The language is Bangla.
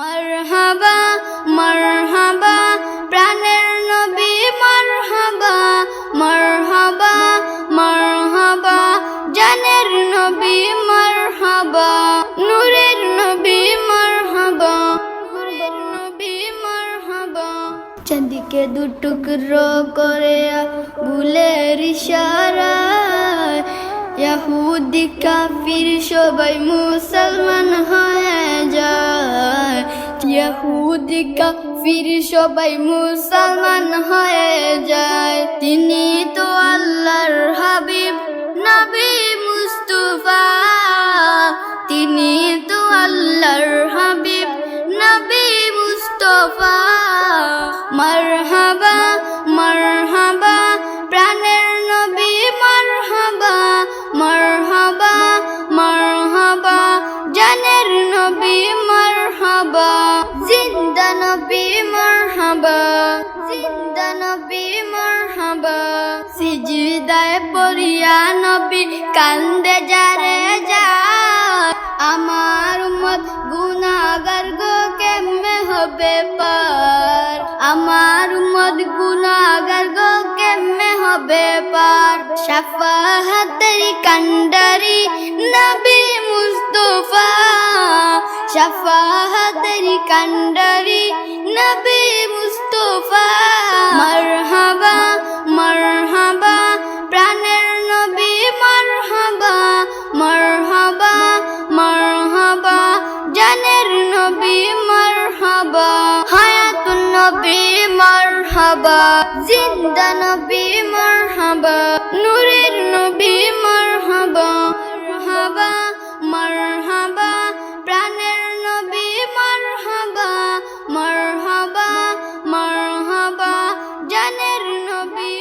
মারহাবা মারহাবা প্রাণের নবী মারহাবা মারহাবা মারহাবা জানের নবী মারহাবা নূরের নবী মারহাবা নূরের নবী মারহাবা চাঁদিকে দুটুকরো করে গুলের ইশারায় ইহুদি কাফির সবাই মুসলমান হয়ে যায় ইহুদি কাফির সবাই মুসলমান হয়ে যায় তিনি তো আল্লাহর হাবিব নবী মুস্তাফা তিনি তো আল্লাহর হাবিব নবী মুস্তাফা মারহাবা মারহাবা প্রাণের নবী মারহাবা মারহাবা মারহাবা জানের নবী মারহাবা জিন্দা নবী মারহাবা জিন্দা নবী মারহাবা সিজদায় পড়িয়া নবী কান্দে যারে যায় আমার উম্মত গুনাহগার গো কেমনে হবে পার আমার উম্মত গুনাহগার গো কেমনে হবে পার শাফাআতের কান্ডারি নবী মুস্তাফা শাফাআতের কান্ডারি নবী মুস্তাফা মারহাবা মারহাবা প্রাণের নবী মারহাবা মারহাবা মারহাবা জানের নবী মারহাবা হায়াতুন নবী মারহাবা জিন্দা নবী মারহাবা নূরের নবী মারহাবা মারহাবা মারহাবা প্রাণের নবী মারহাবা মারহাবা মারহাবা জানের নবী